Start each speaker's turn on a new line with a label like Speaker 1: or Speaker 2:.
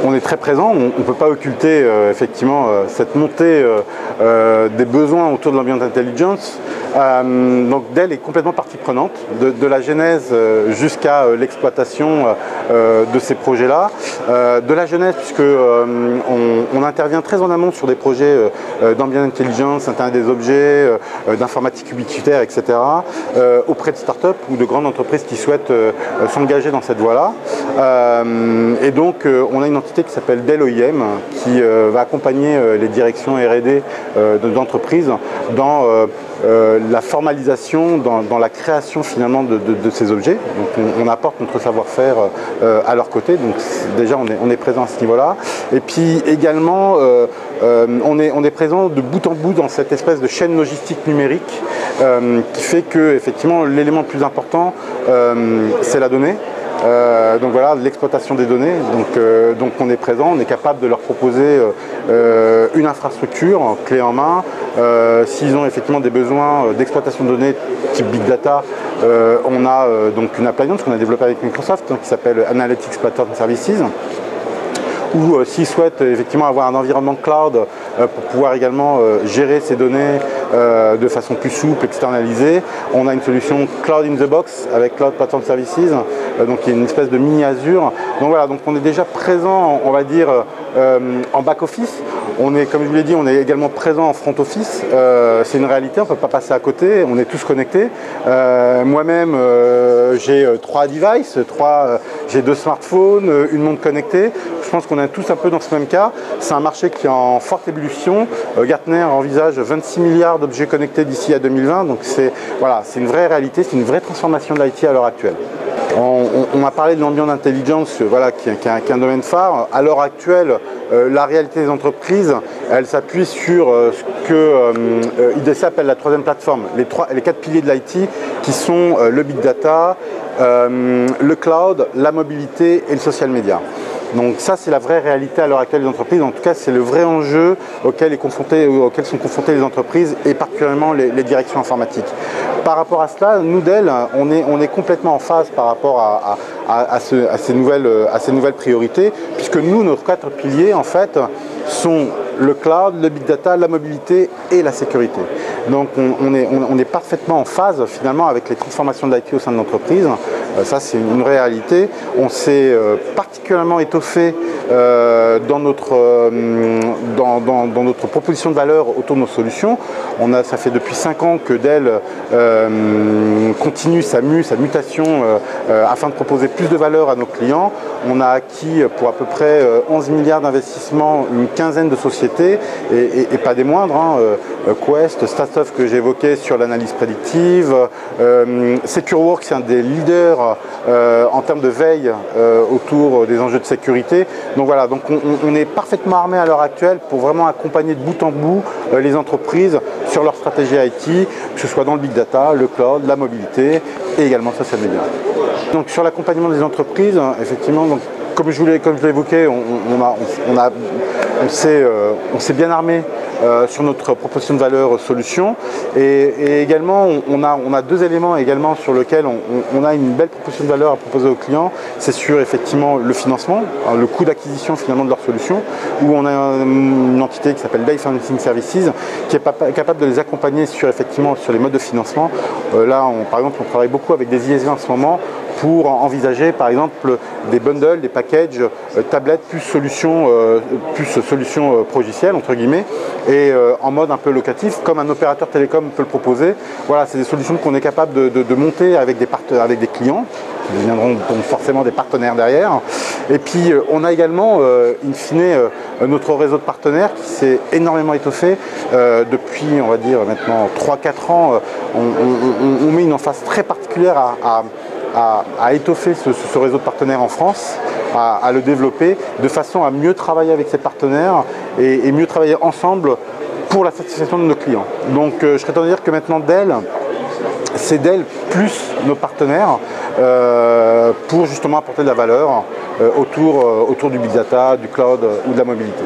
Speaker 1: on est très présent, on ne peut pas occulter effectivement cette montée des besoins autour de l'ambient intelligence. Donc Dell est complètement partie prenante, de la genèse jusqu'à l'exploitation de ces projets-là. De la genèse, puisque on intervient très en amont sur des projets d'ambient intelligence, Internet des objets, d'informatique ubiquitaire, etc. Auprès de start-up ou de grandes entreprises qui souhaitent s'engager dans cette voie-là. Et donc on a une entité qui s'appelle Dell OEM qui va accompagner les directions R&D d'entreprises dans la formalisation, dans la création finalement de ces objets. Donc on apporte notre savoir-faire à leur côté, donc déjà on est présent à ce niveau-là. Et puis également on est présent de bout en bout dans cette espèce de chaîne logistique numérique qui fait que effectivement l'élément le plus important c'est la donnée. Donc voilà, l'exploitation des données, donc on est présent, on est capable de leur proposer une infrastructure clé en main. S'ils ont effectivement des besoins d'exploitation de données type Big Data, on a donc une appliance qu'on a développée avec Microsoft qui s'appelle Analytics Platform Services. Ou s'ils souhaitent effectivement avoir un environnement cloud pour pouvoir également gérer ces données de façon plus souple, externalisée, on a une solution Cloud in the Box avec Cloud Platform Services, donc qui est une espèce de mini Azure. Donc voilà, donc on est déjà présent, on va dire, en back-office. On est, comme je vous l'ai dit, on est également présent en front office. C'est une réalité, on ne peut pas passer à côté, on est tous connectés. Moi-même, j'ai 3 devices, j'ai 2 smartphones, une montre connectée. Je pense qu'on est tous un peu dans ce même cas. C'est un marché qui est en forte ébullition. Gartner envisage 26 milliards d'objets connectés d'ici à 2020. Donc c'est voilà, c'est une vraie réalité, c'est une vraie transformation de l'IT à l'heure actuelle. On a parlé de l'ambient d'intelligence, voilà, qui est un domaine phare. À l'heure actuelle, la réalité des entreprises, elle s'appuie sur ce que IDC appelle la troisième plateforme, les 4 piliers de l'IT qui sont le big data, le cloud, la mobilité et le social media. Donc ça, c'est la vraie réalité à l'heure actuelle des entreprises. En tout cas, c'est le vrai enjeu auquel sont confrontées les entreprises et particulièrement les directions informatiques. Par rapport à cela, nous, Dell, on est complètement en phase par rapport à ces nouvelles priorités, puisque nous, nos 4 piliers, en fait, sont le cloud, le big data, la mobilité et la sécurité. Donc on est parfaitement en phase finalement avec les transformations de l'IT au sein de l'entreprise. Ça, c'est une réalité. On s'est particulièrement étoffé dans notre proposition de valeur autour de nos solutions. Ça fait depuis 5 ans que Dell continue sa mutation afin de proposer plus de valeur à nos clients. On a acquis pour à peu près 11 milliards d'investissements une quinzaine de sociétés et pas des moindres, hein. Quest, Statsoft que j'évoquais sur l'analyse prédictive, SecureWorks, c'est un des leaders en termes de veille autour des enjeux de sécurité. Donc voilà, donc on est parfaitement armé à l'heure actuelle pour vraiment accompagner de bout en bout les entreprises sur leur stratégie IT, que ce soit dans le big data, le cloud, la mobilité et également le social media. Donc sur l'accompagnement des entreprises, effectivement, donc, comme je l'ai évoqué, on s'est bien armé sur notre proposition de valeur solution et également on a 2 éléments également sur lesquels on a une belle proposition de valeur à proposer aux clients. C'est sur effectivement le financement, le coût d'acquisition finalement de leur solution, où on a une entité qui s'appelle Dell Financing Services qui est capable de les accompagner sur les modes de financement. Là par exemple on travaille beaucoup avec des ISV en ce moment pour envisager par exemple des bundles, des packages, tablettes plus solutions progicielles entre guillemets, et en mode un peu locatif comme un opérateur télécom peut le proposer. Voilà, c'est des solutions qu'on est capable de monter avec des clients qui deviendront donc forcément des partenaires derrière. Et puis on a également in fine notre réseau de partenaires qui s'est énormément étoffé depuis on va dire maintenant 3-4 ans. On met une emphase très particulière à étoffer ce réseau de partenaires en France, à le développer de façon à mieux travailler avec ces partenaires et mieux travailler ensemble pour la satisfaction de nos clients. Donc je serais tenté de dire que maintenant Dell, c'est Dell plus nos partenaires pour justement apporter de la valeur autour du big data, du cloud ou de la mobilité.